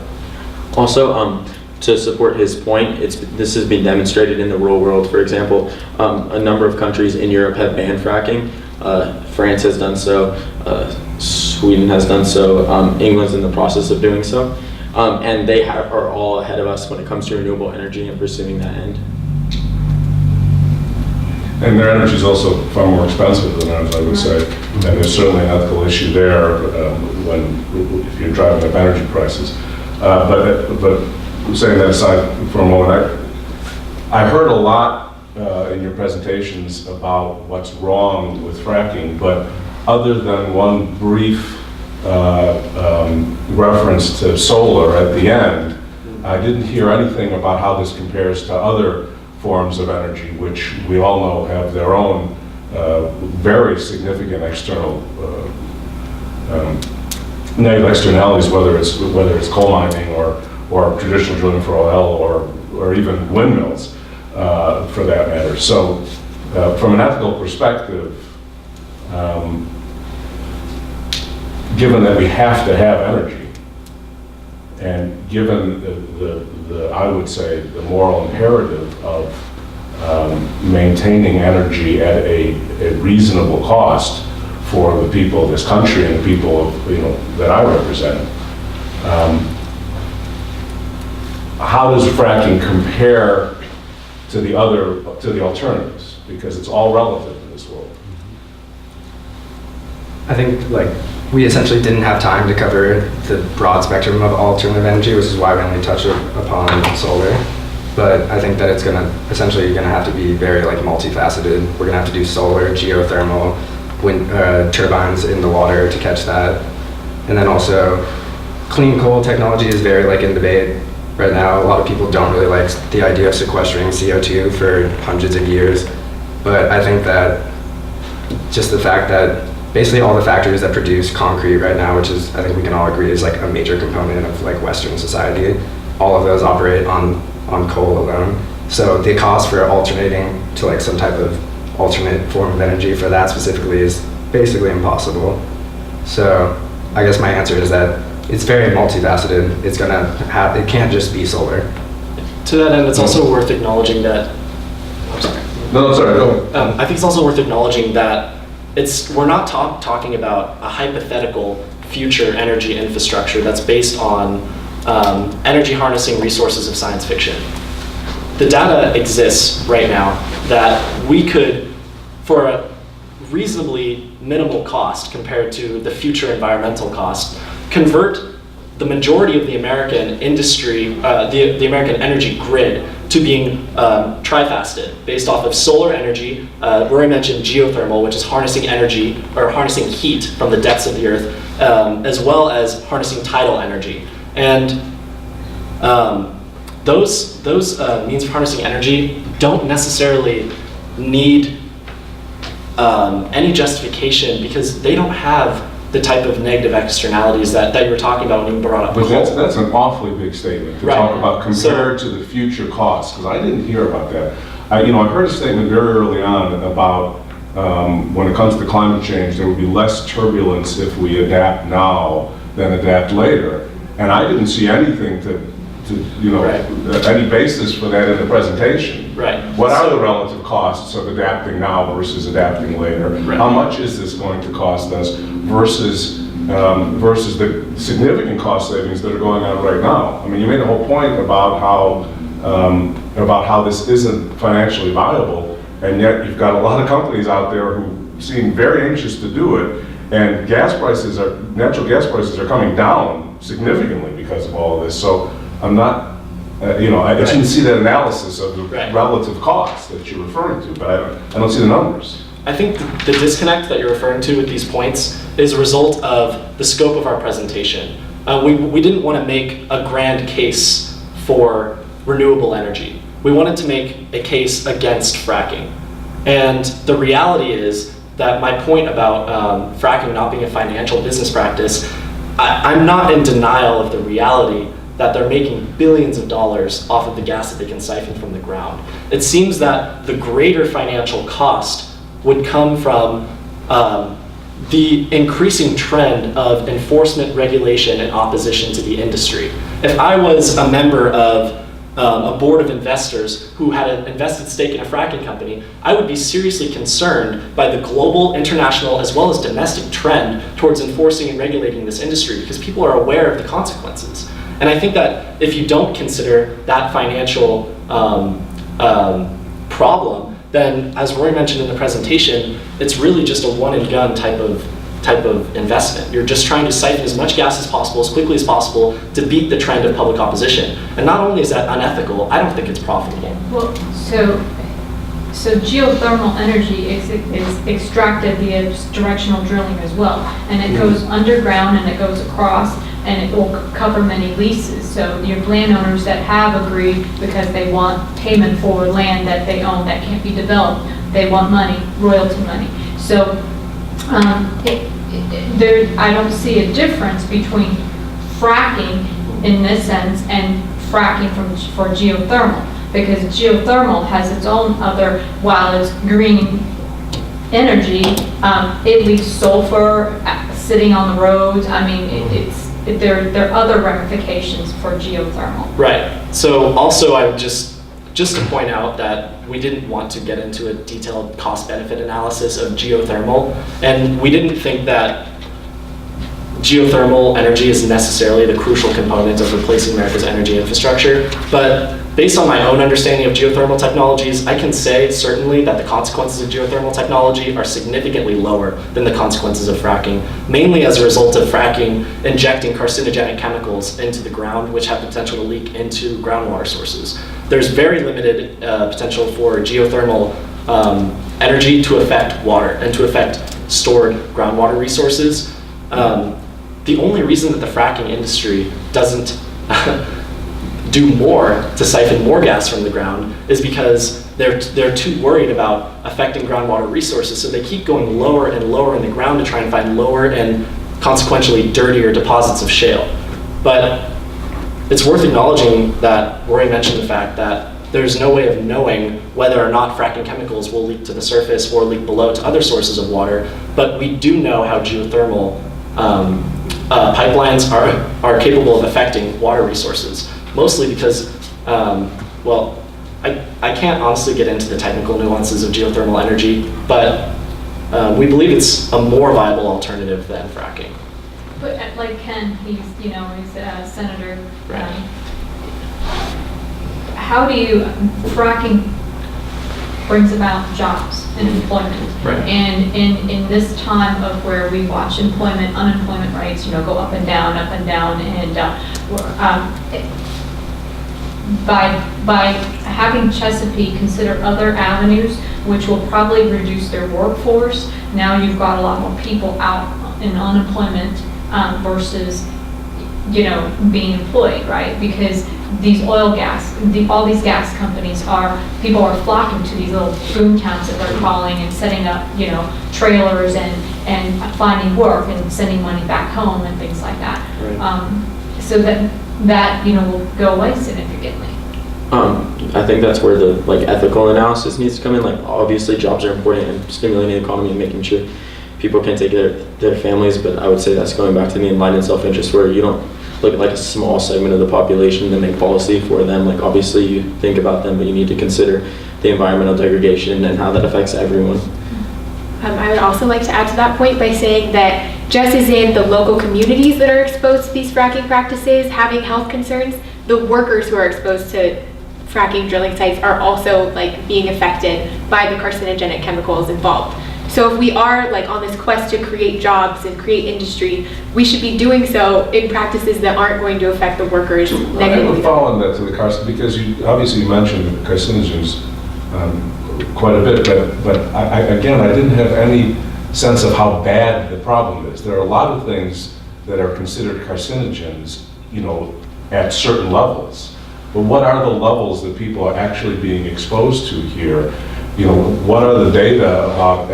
Also, to support his point, this has been demonstrated in the real world. For example, a number of countries in Europe have banned fracking. France has done so, Sweden has done so, England's in the process of doing so. And they are all ahead of us when it comes to renewable energy and pursuing that end. And their energy is also far more expensive than ours, I would say. And there's certainly an ethical issue there if you're driving up energy prices. But setting that aside for a moment, I heard a lot in your presentations about what's wrong with fracking, but other than one brief reference to solar at the end, I didn't hear anything about how this compares to other forms of energy, which we all know have their own very significant external negative externalities, whether it's coal mining or traditional drilling for oil or even windmills for that matter. So from an ethical perspective, given that we have to have energy, and given the I would say, the moral imperative of maintaining energy at a reasonable cost for the people of this country and the people that I represent, how does fracking compare to the alternatives? Because it's all relative in this world. I think we essentially didn't have time to cover the broad spectrum of alternative energy, which is why we only touched upon solar. but I think that it's essentially gonna have to be very like multifaceted. We're gonna have to do solar, geothermal, wind turbines in the water to catch that, and then also clean coal technology is very like in debate right now. A lot of people don't really like the idea of sequestering CO2 for hundreds of years, but I think that just the fact that basically all the factories that produce concrete right now, which is, I think we can all agree, is like a major component of like Western society, all of those operate on coal alone. So the cost for alternating to like some type of alternate form of energy for that specifically is basically impossible. So I guess my answer is that it's very multifaceted. It can't just be solar. To that end, it's also worth acknowledging that, I'm sorry. No, sorry, go. I think it's also worth acknowledging that we're not talking about a hypothetical future energy infrastructure that's based on energy harnessing resources of science fiction. The data exists right now that we could, for a reasonably minimal cost compared to the future environmental cost, convert the majority of the American industry, the American energy grid, to being trifasted based off of solar energy. Rory mentioned geothermal, which is harnessing energy or harnessing heat from the depths of the earth, as well as harnessing tidal energy. And those means of harnessing energy don't necessarily need any justification because they don't have the type of negative externalities that you were talking about when you brought up But coal. that's an awfully big statement to Right. talk about compared to the future costs, because I didn't hear about that. I heard a statement very early on about when it comes to climate change, there would be less turbulence if we adapt now than adapt later. And I didn't see anything to Right. any basis for that in the presentation. Right. What are the relative costs of adapting now versus adapting later? Right. How much is this going to cost us versus the significant cost savings that are going on right now? I mean, you made a whole point about how this isn't financially viable, and yet you've got a lot of companies out there who seem very anxious to do it, and natural gas prices are coming down significantly because of all of this. So I'm not, I didn't see that analysis of the Right. relative costs that you're referring to, but I don't see the numbers. I think the disconnect that you're referring to with these points is a result of the scope of our presentation. We didn't want to make a grand case for renewable energy. We wanted to make a case against fracking. And the reality is that my point about fracking not being a financial business practice, I'm not in denial of the reality that they're making billions of dollars off of the gas that they can siphon from the ground. It seems that the greater financial cost would come from the increasing trend of enforcement, regulation, and opposition to the industry. If I was a member of a board of investors who had an invested stake in a fracking company, I would be seriously concerned by the global, international, as well as domestic trend towards enforcing and regulating this industry because people are aware of the consequences. And I think that if you don't consider that financial problem, then as Rory mentioned in the presentation, it's really just a one and done type of investment. You're just trying to siphon as much gas as possible, as quickly as possible, to beat the trend of public opposition. And not only is that unethical, I don't think it's profitable. Well, so geothermal energy is extracted via directional drilling as well. And it goes underground and it goes across and it will cover many leases. So your landowners that have agreed because they want payment for land that they own that can't be developed, they want money, royalty money. So I don't see a difference between fracking in this sense and fracking for geothermal, because geothermal has its own other, while it's green energy, it leaves sulfur sitting on the roads. I mean, there are other ramifications for geothermal. Right. So also I would just to point out that we didn't want to get into a detailed cost-benefit analysis of geothermal, and we didn't think that geothermal energy is necessarily the crucial component of replacing America's energy infrastructure, but based on my own understanding of geothermal technologies, I can say certainly that the consequences of geothermal technology are significantly lower than the consequences of fracking, mainly as a result of fracking injecting carcinogenic chemicals into the ground, which have potential to leak into groundwater sources. There's very limited potential for geothermal energy to affect water and to affect stored groundwater resources. The only reason that the fracking industry doesn't do more to siphon more gas from the ground is because they're too worried about affecting groundwater resources, so they keep going lower and lower in the ground to try and find lower and consequentially dirtier deposits of shale. But it's worth acknowledging that Rory mentioned the fact that there's no way of knowing whether or not fracking chemicals will leak to the surface or leak below to other sources of water, but we do know how geothermal pipelines are capable of affecting water resources. Mostly because, well, I can't honestly get into the technical nuances of geothermal energy, but we believe it's a more viable alternative than fracking. But like Ken, he's a senator. Right. How do you, fracking brings about jobs and employment. Right. And in this time of where we watch unemployment rates, go up and down, and by having Chesapeake consider other avenues, which will probably reduce their workforce, now you've got a lot more people out in unemployment versus, being employed, right? Because these all these gas companies people are flocking to these little boom towns that they're calling and setting up, trailers and finding work and sending money back home and things like that. Right. So that will go away significantly. I think that's where the ethical analysis needs to come in. Obviously jobs are important and stimulating the economy and making sure people can take care of their families, but I would say that's going back to the enlightened self-interest, where you don't look at a small segment of the population and make policy for them. Obviously you think about them, but you need to consider the environmental degradation and how that affects everyone. I would also like to add to that point by saying that just as in the local communities that are exposed to these fracking practices having health concerns, the workers who are exposed to fracking drilling sites are also being affected by the carcinogenic chemicals involved. So if we are on this quest to create jobs and create industry, we should be doing so in practices that aren't going to affect the workers negatively. I have a follow-on that to the carcinogens, because you mentioned carcinogens quite a bit, but I didn't have any sense of how bad the problem is. There are a lot of things that are considered carcinogens, at certain levels. But what are the levels that people are actually being exposed to here? What are the data about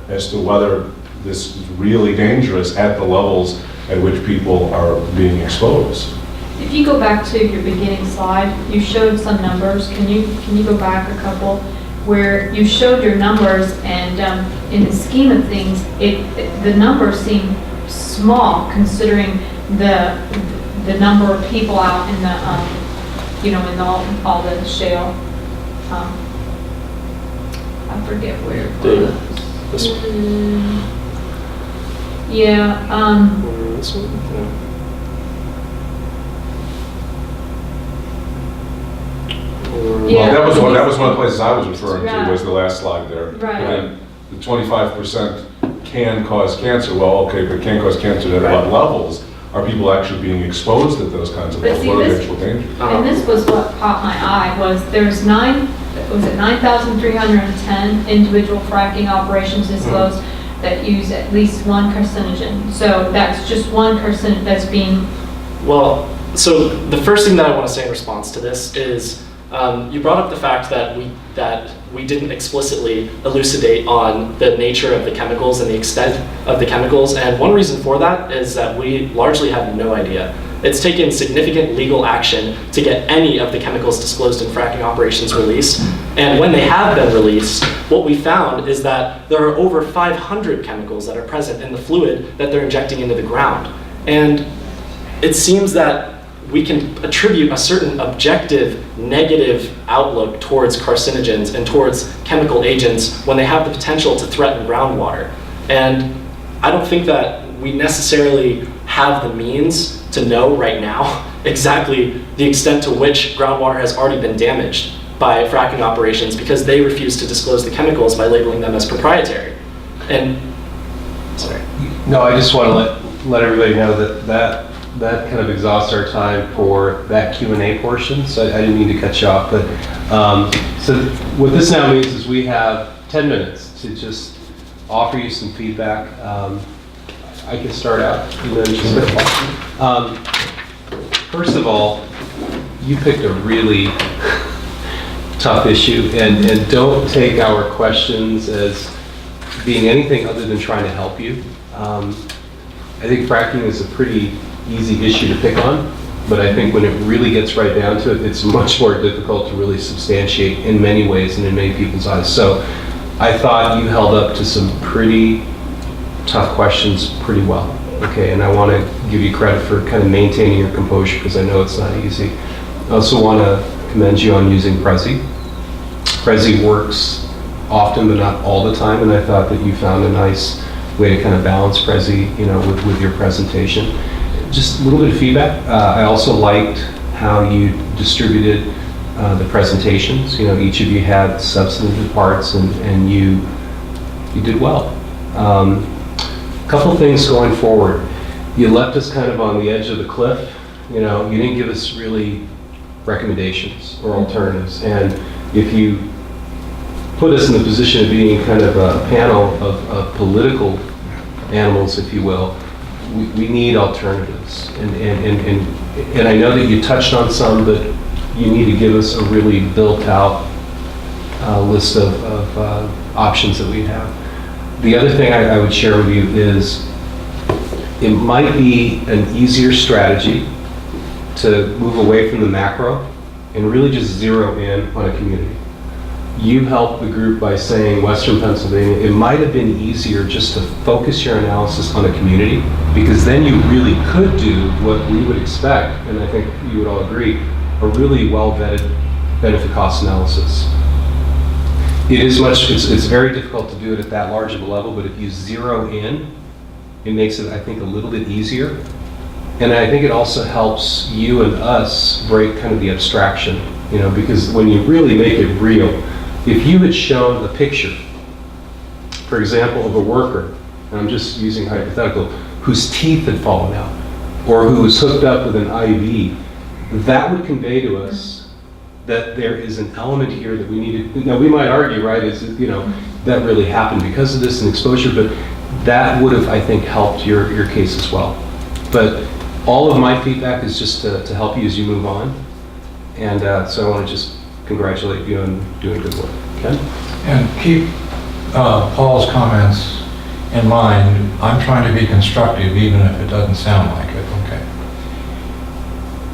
as to whether this is really dangerous at the levels at which people are being exposed? If you go back to your beginning slide, you showed some numbers. Can you go back a couple where you showed your numbers, and in the scheme of things, the numbers seem small considering the number of people out in the in all the shale. I forget where it was. This one? Yeah. Or this one? Yeah. Well, that was one of the places I was referring Right. to, was the last slide there. Right. And the 25% can cause cancer. Well, okay, but can cause cancer at Right. what levels? Are people actually being exposed at those kinds of But levels? see, What are the this- actual dangers? And this was what caught my eye, was there's 9,310 individual fracking operations disclosed that use at least one carcinogen. So that's just one carcinogen that's being. Well, so the first thing that I want to say in response to this is you brought up the fact that we didn't explicitly elucidate on the nature of the chemicals and the extent of the chemicals, and one reason for that is that we largely have no idea. It's taken significant legal action to get any of the chemicals disclosed in fracking operations released, and when they have been released, what we found is that there are over 500 chemicals that are present in the fluid that they're injecting into the ground. And it seems that we can attribute a certain objective negative outlook towards carcinogens and towards chemical agents when they have the potential to threaten groundwater. And I don't think that we necessarily have the means to know right now exactly the extent to which groundwater has already been damaged by fracking operations because they refuse to disclose the chemicals by labeling them as proprietary. And, sorry. No, I just want to let everybody know that kind of exhausts our time for that Q&A portion, so I didn't mean to cut you off, but so what this now means is we have 10 minutes to just offer you some feedback. I can start out and then just first of all, you picked a really tough issue, and don't take our questions as being anything other than trying to help you. I think fracking is a pretty easy issue to pick on, but I think when it really gets right down to it, it's much more difficult to really substantiate in many ways and in many people's eyes. So I thought you held up to some pretty tough questions pretty well. Okay, and I want to give you credit for kind of maintaining your composure because I know it's not easy. I also want to commend you on using Prezi. Prezi works often but not all the time, and I thought that you found a nice way to kind of balance Prezi, you know, with your presentation. Just a little bit of feedback. I also liked how you distributed the presentations. You know, each of you had substantive parts, and you did well. A couple things going forward. You left us kind of on the edge of the cliff. You know, you didn't give us really recommendations or alternatives. And if you put us in the position of being kind of a panel of political animals, if you will, we need alternatives. And I know that you touched on some, but you need to give us a really built out list of options that we have. The other thing I would share with you is it might be an easier strategy to move away from the macro and really just zero in on a community. You helped the group by saying Western Pennsylvania. It might have been easier just to focus your analysis on a community, because then you really could do what we would expect, and I think you would all agree, a really well-vetted benefit cost analysis. It's very difficult to do it at that large of a level, but if you zero in, it makes it, I think, a little bit easier. And I think it also helps you and us break kind of the abstraction, you know, because when you really make it real, if you had shown a picture, for example, of a worker, and I'm just using hypothetical, whose teeth had fallen out, or who was hooked up with an IV, that would convey to us that there is an element here that we need to, now we might argue, right, is, you know, that really happened because of this and exposure, but that would have, I think, helped your case as well. But all of my feedback is just to help you as you move on. And so I want to just congratulate you on doing good work. Okay? And keep Paul's comments in mind. I'm trying to be constructive even if it doesn't sound like it. Okay.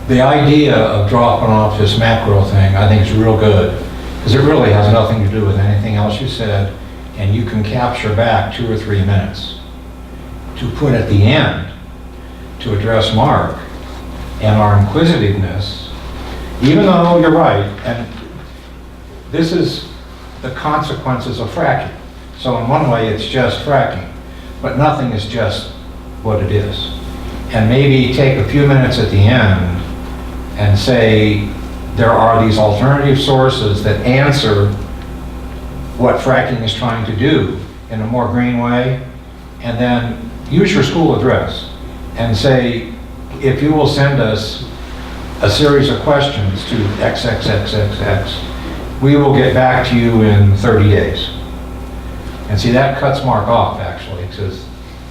The idea of dropping off this macro thing I think is real good, because it really has nothing to do with anything else you said, and you can capture back 2 or 3 minutes to put at the end to address Mark and our inquisitiveness, even though you're right, and this is the consequences of fracking. So in one way, it's just fracking, but nothing is just what it is. And maybe take a few minutes at the end and say, there are these alternative sources that answer what fracking is trying to do in a more green way, and then use your school address and say, if you will send us a series of questions to XXXXX, we will get back to you in 30 days. And see, that cuts Mark off, actually, because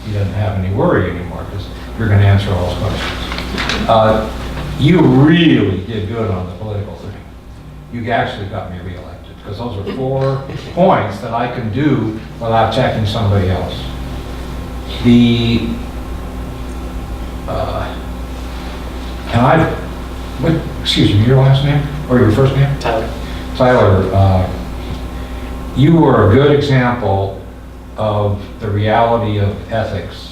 he doesn't have any worry anymore, because you're going to answer all those questions. You really did good on the political thing. You actually got me reelected, because those are 4 points that I can do without checking somebody else. Excuse me, your last name? Or your first name? Tyler. Tyler, you were a good example of the reality of ethics,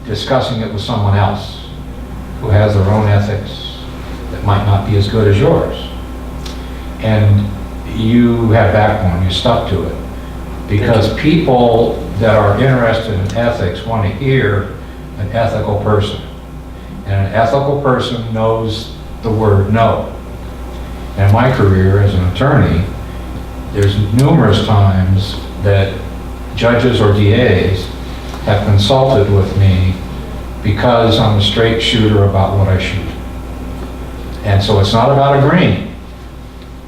discussing it with someone else who has their own ethics that might not be as good as yours. And you had backbone, you stuck to it. Because people that are interested in ethics want to hear an ethical person. And an ethical person knows the word no. In my career as an attorney, there's numerous times that judges or DAs have consulted with me because I'm a straight shooter about what I shoot. And so it's not about agreeing.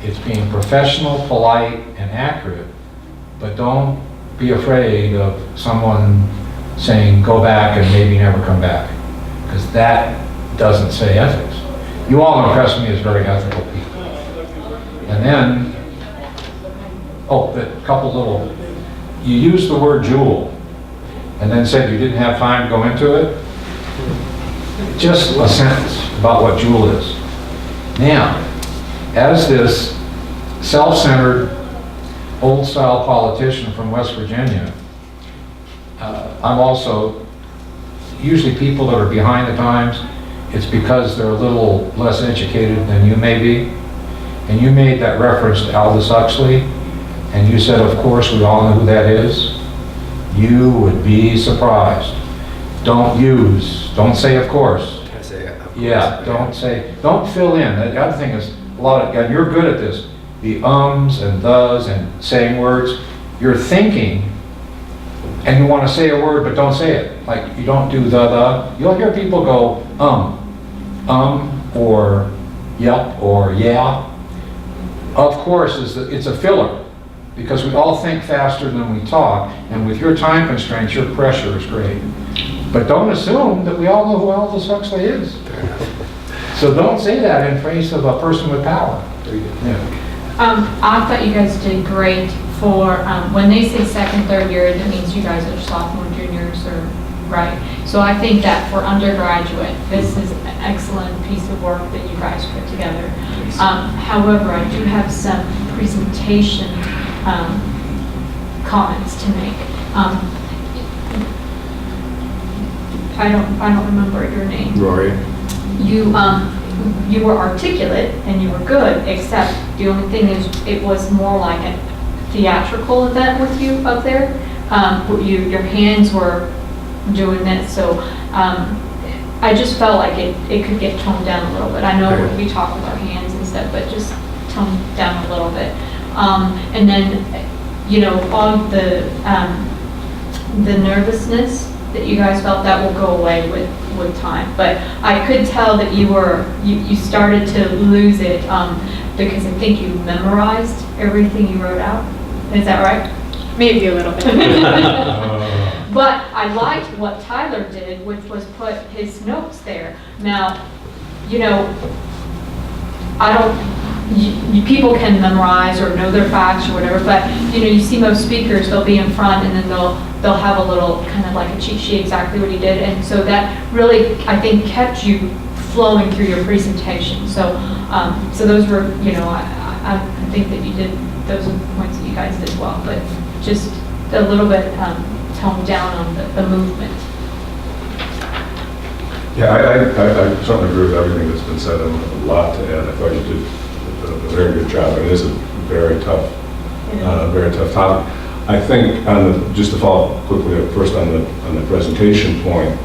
It's being professional, polite, and accurate, but don't be afraid of someone saying, go back and maybe never come back, because that doesn't say ethics. You all impress me as very ethical people. And then, oh, a couple little, you used the word jewel, and then said you didn't have time to go into it. Just a sentence about what jewel is. Now, as this self-centered, old-style politician from West Virginia, I'm also, usually people that are behind the times, it's because they're a little less educated than you may be. And you made that reference to Aldous Huxley, and you said, of course, we all know who that is. You would be surprised. Don't say of course. Can I say it? Of course. Yeah, don't fill in. The other thing is, and you're good at this, the ums and thes and saying words. You're thinking, and you want to say a word, but don't say it. Like, you don't do the. You'll hear people go, or yep, or yeah. Of course, it's a filler, because we all think faster than we talk, and with your time constraints, your pressure is great. But don't assume that we all know who Aldous Huxley is. So don't say that in face of a person with power. Yeah. I thought you guys did great for, when they say second, third year, that means you guys are sophomore, juniors, or, right? So I think that for undergraduate, this is an excellent piece of work that you guys put together. However, I do have some presentation comments to make. I don't remember your name. Rory. You were articulate and you were good, except the only thing is it was more like a theatrical event with you up there. Your hands were doing that, so I just felt like it could get toned down a little bit. I know we talk with our hands and stuff, but just tone down a little bit. And then, all the nervousness that you guys felt, that will go away with time. But I could tell that you started to lose it because I think you memorized everything you wrote out. Is that right? Maybe a little bit. But I liked what Tyler did, which was put his notes there. Now, people can memorize or know their facts or whatever, but you see most speakers, they'll be in front and then they'll have a little kind of like a cheat sheet, exactly what he did, and so that really, I think, kept you flowing through your presentation. So those were, I think that you did, those are the points that you guys did well, but just a little bit toned down on the movement. Yeah, I certainly agree with everything that's been said, and a lot to add. I thought you did a very good job. It is a very tough topic. I think, just to follow up quickly first on the presentation point,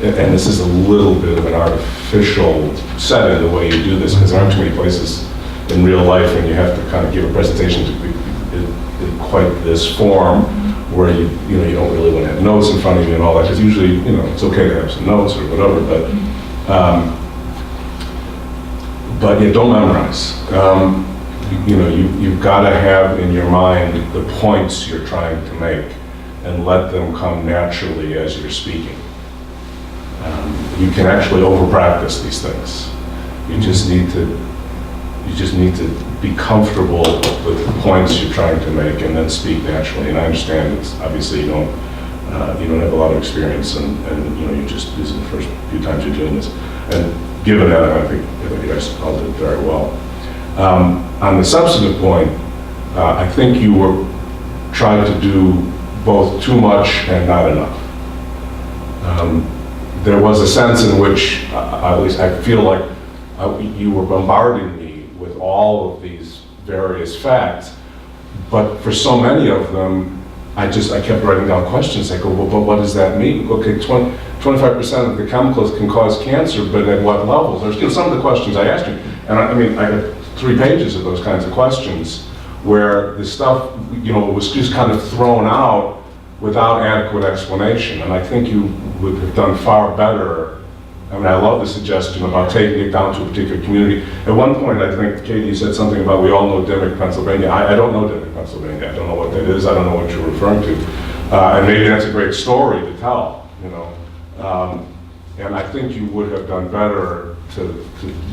and this is a little bit of an artificial setting the way you do this, because there aren't too many places in real life when you have to kind of give a presentation in quite this form, where you don't really want to have notes in front of you and all that, because usually it's okay to have some notes or whatever, but you don't memorize. You've got to have in your mind the points you're trying to make and let them come naturally as you're speaking. You can actually over-practice these things. You just need to be comfortable with the points you're trying to make and then speak naturally. And I understand it's obviously you don't have a lot of experience, and this is the first few times you're doing this. And given that, I think you guys all did very well. On the substantive point, I think you were trying to do both too much and not enough. There was a sense in which, at least I feel like, you were bombarding me with all of these various facts, but for so many of them, I kept writing down questions. I go, well, but what does that mean? Okay, 25% of the chemicals can cause cancer, but at what levels? There's some of the questions I asked you. And I mean, I got 3 pages of those kinds of questions where the stuff, was just kind of thrown out without adequate explanation. And I think you would have done far better. I mean, I love the suggestion about taking it down to a particular community. At one point, I think, Katie, you said something about we all know Dimmock, Pennsylvania. I don't know Dimmock, Pennsylvania. I don't know what that is. I don't know what you're referring to. And maybe that's a great story to tell, And I think you would have done better to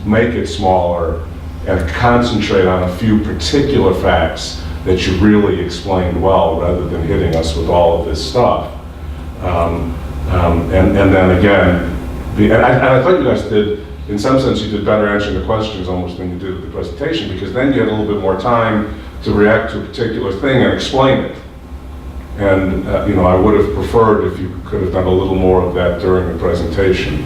make it smaller and concentrate on a few particular facts that you really explained well, rather than hitting us with all of this stuff. And then again, and I thought you guys did, in some sense, you did better answering the questions almost than you did with the presentation, because then you had a little bit more time to react to a particular thing and explain it. And I would have preferred if you could have done a little more of that during the presentation.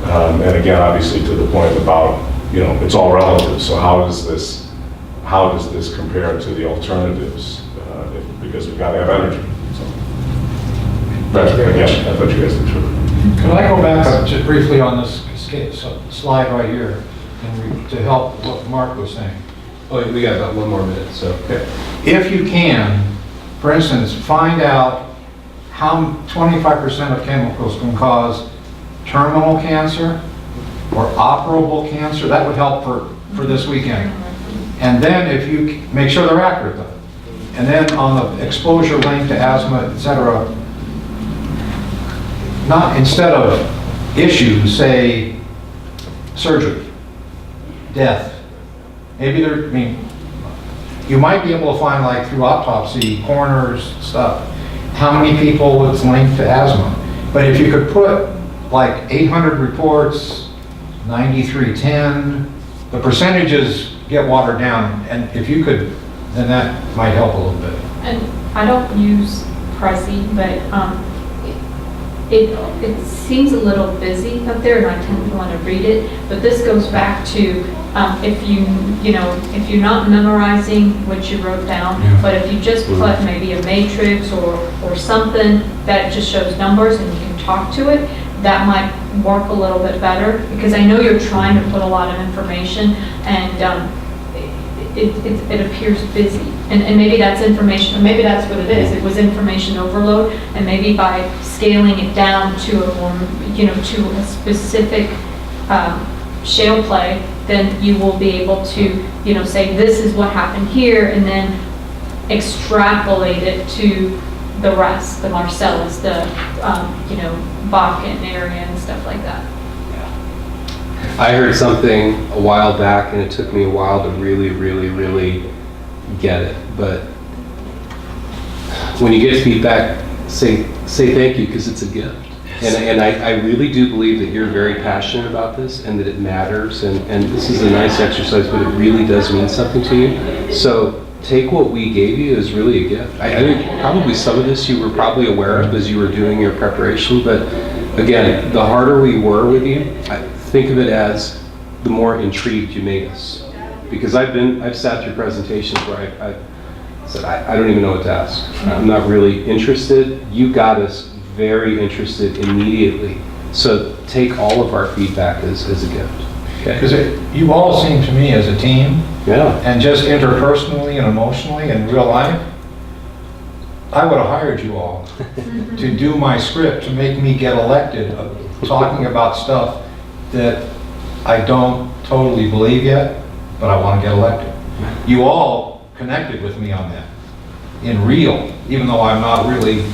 And again, obviously, to the point about, it's all relative. So how does this compare to the alternatives? Because we've got to have energy. So. But again, I thought you guys did too. Could I go back up just briefly on this slide right here to help what Mark was saying? Oh, we got about 1 more minute, so. Okay. If you can, for instance, find out how 25% of chemicals can cause terminal cancer or operable cancer. That would help for this weekend. And then if you make sure they're accurate though. And then on the exposure linked to asthma, etc., not instead of issues, say surgery, death. Maybe you might be able to find, like through autopsy, coroners, stuff, how many people it's linked to asthma. But if you could put like 800 reports, 9310, the percentages get watered down, and if you could, then that might help a little bit. And I don't use Prezi, but it seems a little busy up there, and I tend to want to read it. But this goes back to if you're not memorizing what you wrote down, but if you just put maybe a matrix or something that just shows numbers and you can talk to it, that might work a little bit better, because I know you're trying to put a lot of information, and it appears busy, and maybe that's information, or maybe that's what it is. It was information overload, and maybe by scaling it down to a more, to a specific shale play, then you will be able to, say this is what happened here, and then extrapolate it to the rest, the Marcellus, the Bakken area and stuff like that. I heard something a while back, and it took me a while to really, really, really get it. But when you get feedback, say thank you, because it's a gift. And I really do believe that you're very passionate about this and that it matters. And this is a nice exercise, but it really does mean something to you. So take what we gave you as really a gift. I think probably some of this you were probably aware of as you were doing your preparation. But again, the harder we were with you, think of it as the more intrigued you made us. Because I've sat through presentations where I said, I don't even know what to ask. I'm not really interested. You got us very interested immediately. So take all of our feedback as a gift. Because you all seem to me as a team, yeah, and just interpersonally and emotionally in real life, I would have hired you all to do my script to make me get elected, talking about stuff that I don't totally believe yet, but I want to get elected. You all connected with me on that, in real, even though I'm not really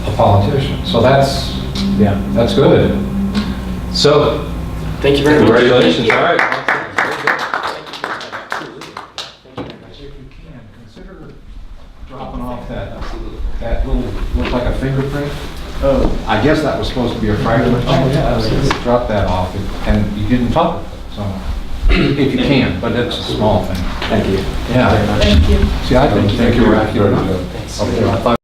a politician. So that's good. So, thank you very much. Congratulations. All right. If you can, consider dropping off that little, looks like a fingerprint. Oh, I guess that was supposed to be a fragment. Oh, yeah. Drop that off, and you didn't talk, so if you can, but it's a small thing. Thank you. Yeah. Thank you. See, I didn't think you were accurate enough. Thanks. Okay, I thought